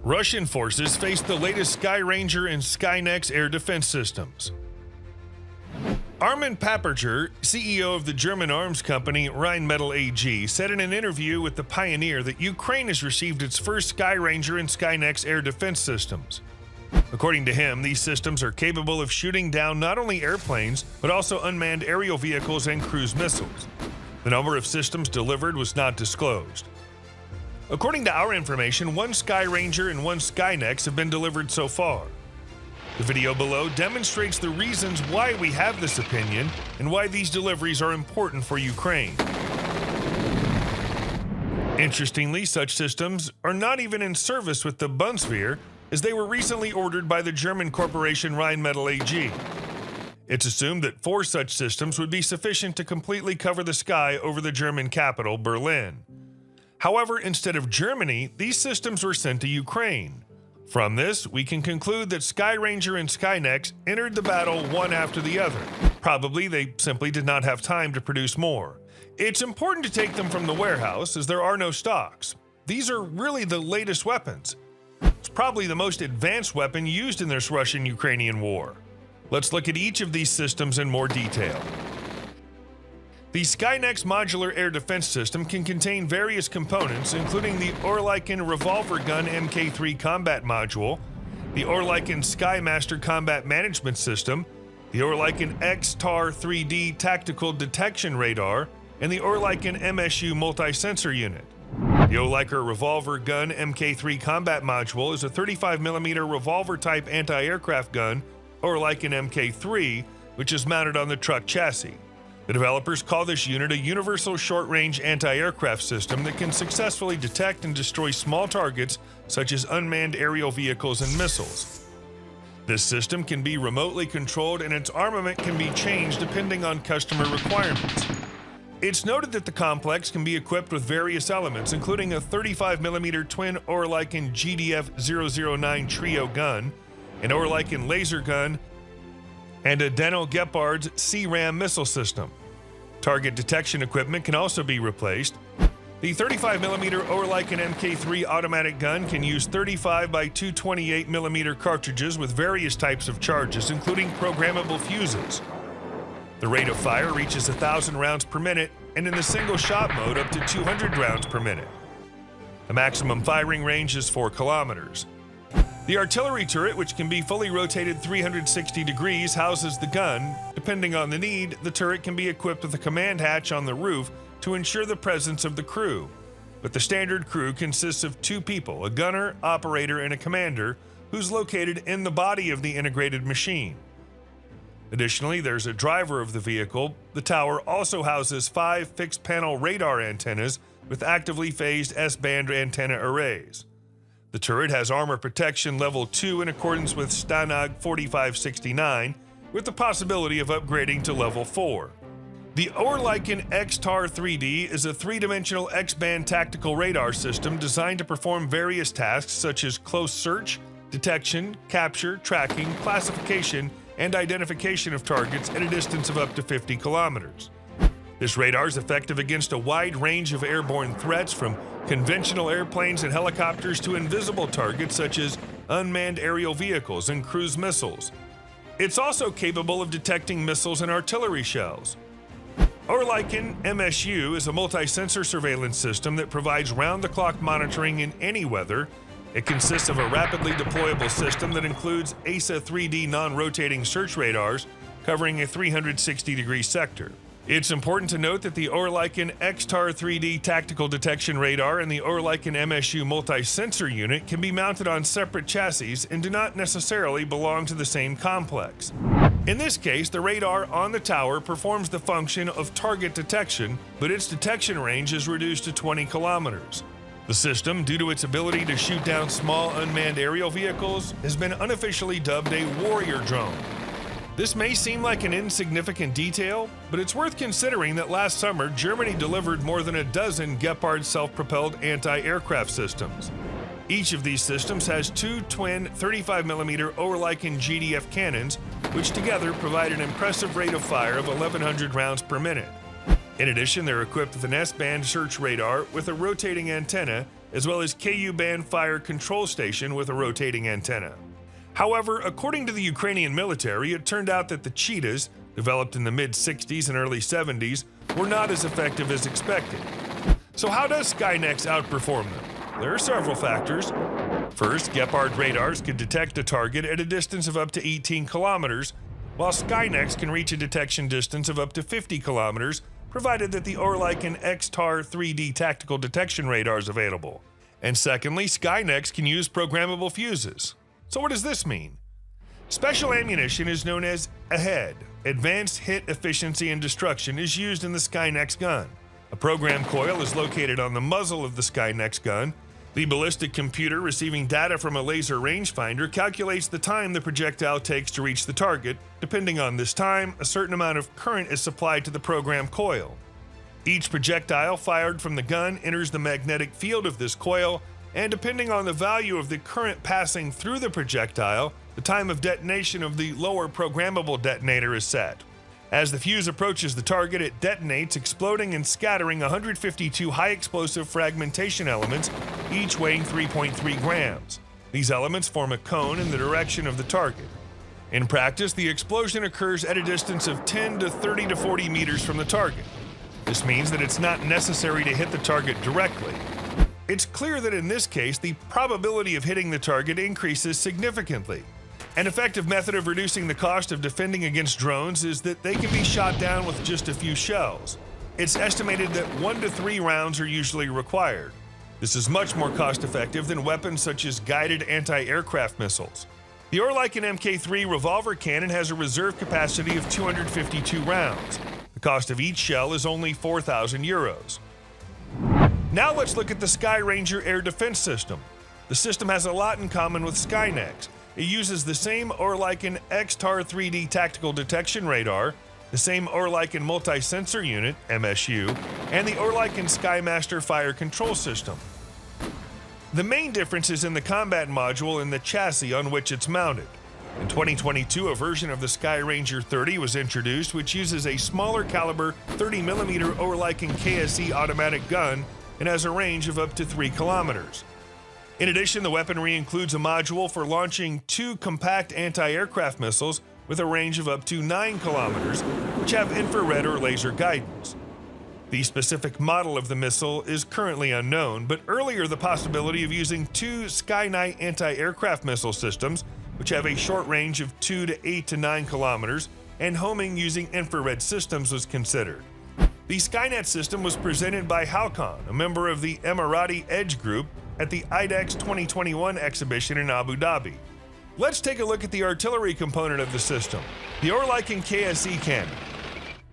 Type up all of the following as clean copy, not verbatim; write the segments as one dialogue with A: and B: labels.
A: Russian forces face the latest Skyranger and Skynex air defense systems. Armin Paperger, CEO of the German arms company Rheinmetall AG, said in an interview with The Pioneer that Ukraine has received its first Skyranger and Skynex air defense systems. According to him, these systems are capable of shooting down not only airplanes, but also unmanned aerial vehicles and cruise missiles. The number of systems delivered was not disclosed. According to our information, one Skyranger and one Skynex have been delivered so far. The video below demonstrates the reasons why we have this opinion and why these deliveries are important for Ukraine. Interestingly, such systems are not even in service with the Bundeswehr, as they were recently ordered by the German corporation Rheinmetall AG. It's assumed that 4 such systems would be sufficient to completely cover the sky over the German capital, Berlin. However, instead of Germany, these systems were sent to Ukraine. From this, we can conclude that Skyranger and Skynex entered the battle one after the other. Probably they simply did not have time to produce more. It's important to take them from the warehouse as there are no stocks. These are really the latest weapons. It's probably the most advanced weapon used in this Russian-Ukrainian war. Let's look at each of these systems in more detail. The Skynex modular air defense system can contain various components, including the Oerlikon Revolver Gun Mk3 combat module, the Oerlikon Skymaster combat management system, the Oerlikon X-TAR3D tactical detection radar, and the Oerlikon-MSU multi-sensor unit. The Oerlikon Revolver Gun Mk3 combat module is a 35mm revolver-type anti-aircraft gun, Oerlikon Mk3, which is mounted on the truck chassis. The developers call this unit a universal short-range anti-aircraft system that can successfully detect and destroy small targets such as unmanned aerial vehicles and missiles. This system can be remotely controlled and its armament can be changed depending on customer requirements. It's noted that the complex can be equipped with various elements, including a 35mm twin Oerlikon GDF-009 trio gun, an Oerlikon laser gun, and a Denel Gepard's CRAM missile system. Target detection equipment can also be replaced. The 35mm Oerlikon Mk3 automatic gun can use 35 by 228mm cartridges with various types of charges, including programmable fuses. The rate of fire reaches 1,000 rounds per minute, and in the single-shot mode up to 200 rounds per minute. The maximum firing range is 4 kilometers. The artillery turret, which can be fully rotated 360 degrees, houses the gun. Depending on the need, the turret can be equipped with a command hatch on the roof to ensure the presence of the crew. But the standard crew consists of 2 people, a gunner, operator, and a commander, who's located in the body of the integrated machine. Additionally, there's a driver of the vehicle. The tower also houses 5 fixed-panel radar antennas with actively phased S-band antenna arrays. The turret has armor protection level 2 in accordance with STANAG 4569, with the possibility of upgrading to level 4. The Oerlikon X-TAR3D is a 3-dimensional X-band tactical radar system designed to perform various tasks such as close search, detection, capture, tracking, classification, and identification of targets at a distance of up to 50 kilometers. This radar is effective against a wide range of airborne threats, from conventional airplanes and helicopters to invisible targets such as unmanned aerial vehicles and cruise missiles. It's also capable of detecting missiles and artillery shells. Oerlikon-MSU is a multi-sensor surveillance system that provides round-the-clock monitoring in any weather. It consists of a rapidly deployable system that includes ASA 3D non-rotating search radars covering a 360-degree sector. It's important to note that the Oerlikon X-TAR3D tactical detection radar and the Oerlikon-MSU multi-sensor unit can be mounted on separate chassis and do not necessarily belong to the same complex. In this case, the radar on the tower performs the function of target detection, but its detection range is reduced to 20 kilometers. The system, due to its ability to shoot down small unmanned aerial vehicles, has been unofficially dubbed a warrior drone. This may seem like an insignificant detail, but it's worth considering that last summer Germany delivered more than a dozen Gepard self-propelled anti-aircraft systems. Each of these systems has 2 twin 35mm Oerlikon GDF cannons, which together provide an impressive rate of fire of 1,100 rounds per minute. In addition, they're equipped with an S-band search radar with a rotating antenna as well as Ku-band fire control station with a rotating antenna. However, according to the Ukrainian military, it turned out that the cheetahs, developed in the mid-60s and early 70s, were not as effective as expected. So how does Skynex outperform them? There are several factors. First, Gepard radars can detect a target at a distance of up to 18 kilometers, while Skynex can reach a detection distance of up to 50 kilometers, provided that the Oerlikon X-TAR3D tactical detection radar is available. And secondly, Skynex can use programmable fuses. So what does this mean? Special ammunition is known as AHEAD, Advanced Hit Efficiency and Destruction, is used in the Skynex gun. A program coil is located on the muzzle of the Skynex gun. The ballistic computer receiving data from a laser rangefinder calculates the time the projectile takes to reach the target. Depending on this time, a certain amount of current is supplied to the program coil. Each projectile fired from the gun enters the magnetic field of this coil, and depending on the value of the current passing through the projectile, the time of detonation of the lower programmable detonator is set. As the fuse approaches the target, it detonates, exploding and scattering 152 high-explosive fragmentation elements, each weighing 3.3 grams. These elements form a cone in the direction of the target. In practice, the explosion occurs at a distance of 10 to 30 to 40 meters from the target. This means that it's not necessary to hit the target directly. It's clear that in this case, the probability of hitting the target increases significantly. An effective method of reducing the cost of defending against drones is that they can be shot down with just a few shells. It's estimated that 1 to 3 rounds are usually required. This is much more cost-effective than weapons such as guided anti-aircraft missiles. The Oerlikon Mk3 revolver cannon has a reserve capacity of 252 rounds. The cost of each shell is only 4,000 euros. Now let's look at the Skyranger air defense system. The system has a lot in common with Skynex. It uses the same Oerlikon X-TAR3D tactical detection radar, the same Oerlikon multi-sensor unit, MSU, and the Oerlikon Skymaster fire control system. The main difference is in the combat module and the chassis on which it's mounted. In 2022, a version of the Skyranger 30 was introduced, which uses a smaller caliber 30mm Oerlikon KSE automatic gun and has a range of up to 3 kilometers. In addition, the weaponry includes a module for launching 2 compact anti-aircraft missiles with a range of up to 9 kilometers, which have infrared or laser guidance. The specific model of the missile is currently unknown, but earlier the possibility of using 2 Skynight anti-aircraft missile systems, which have a short range of 2 to 8 to 9 kilometers, and homing using infrared systems was considered. The Skynet system was presented by Halcon, a member of the Emirati Edge Group, at the IDEX 2021 exhibition in Abu Dhabi. Let's take a look at the artillery component of the system, the Oerlikon KSE cannon.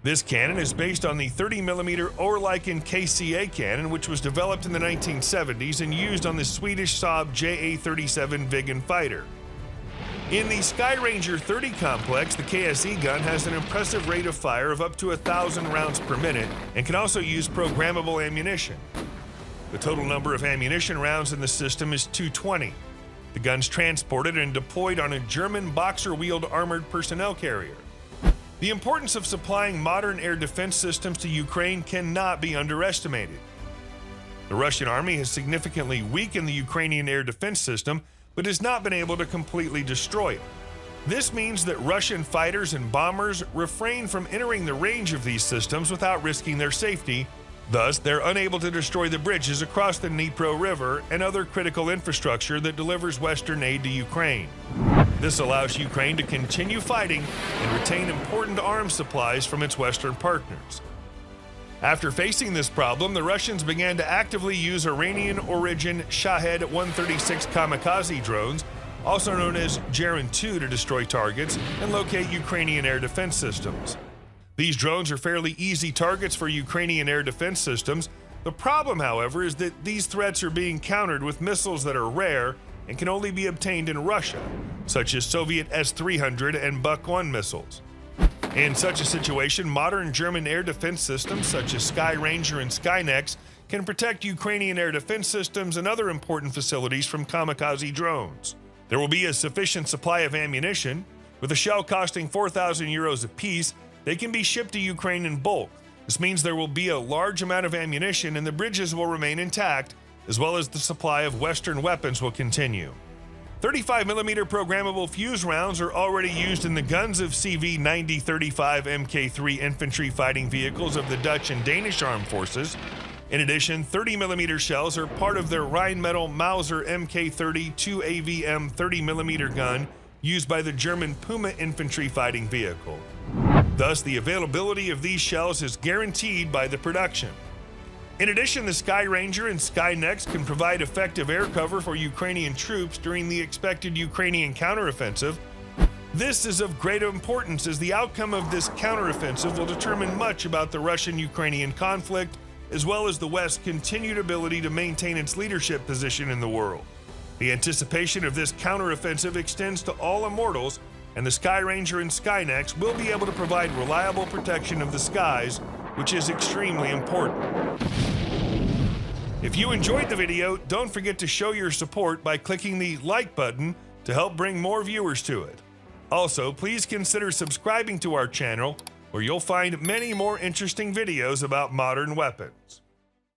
A: This cannon is based on the 30mm Oerlikon KCA cannon, which was developed in the 1970s and used on the Swedish Saab JA-37 Viggen fighter. In the Skyranger 30 complex, the KSE gun has an impressive rate of fire of up to 1,000 rounds per minute and can also use programmable ammunition. The total number of ammunition rounds in the system is 220. The gun's transported and deployed on a German boxer-wheeled armored personnel carrier. The importance of supplying modern air defense systems to Ukraine cannot be underestimated. The Russian army has significantly weakened the Ukrainian air defense system, but has not been able to completely destroy it. This means that Russian fighters and bombers refrain from entering the range of these systems without risking their safety. Thus, they're unable to destroy the bridges across the Dnipro River and other critical infrastructure that delivers Western aid to Ukraine. This allows Ukraine to continue fighting and retain important arms supplies from its Western partners. After facing this problem, the Russians began to actively use Iranian-origin Shahed-136 Kamikaze drones, also known as Geran-2, to destroy targets and locate Ukrainian air defense systems. These drones are fairly easy targets for Ukrainian air defense systems. The problem, however, is that these threats are being countered with missiles that are rare and can only be obtained in Russia, such as Soviet S-300 and Buk-1 missiles. In such a situation, modern German air defense systems such as Skyranger and Skynex can protect Ukrainian air defense systems and other important facilities from kamikaze drones. There will be a sufficient supply of ammunition. With a shell costing 4,000 euros apiece, they can be shipped to Ukraine in bulk. This means there will be a large amount of ammunition and the bridges will remain intact, as well as the supply of Western weapons will continue. 35mm programmable fuse rounds are already used in the guns of CV-9035 Mk3 infantry fighting vehicles of the Dutch and Danish armed forces. In addition, 30mm shells are part of their Rheinmetall Mauser Mk3 2AVM 30mm gun used by the German Puma infantry fighting vehicle. Thus, the availability of these shells is guaranteed by the production. In addition, the Sky Ranger and Skynex can provide effective air cover for Ukrainian troops during the expected Ukrainian counteroffensive. This is of great importance as the outcome of this counteroffensive will determine much about the Russian-Ukrainian conflict, as well as the West's continued ability to maintain its leadership position in the world. The anticipation of this counteroffensive extends to all immortals, and the Sky Ranger and Skynex will be able to provide reliable protection of the skies, which is extremely important. If you enjoyed the video, don't forget to show your support by clicking the like button to help bring more viewers to it. Also, please consider subscribing to our channel, where you'll find many more interesting videos about modern weapons.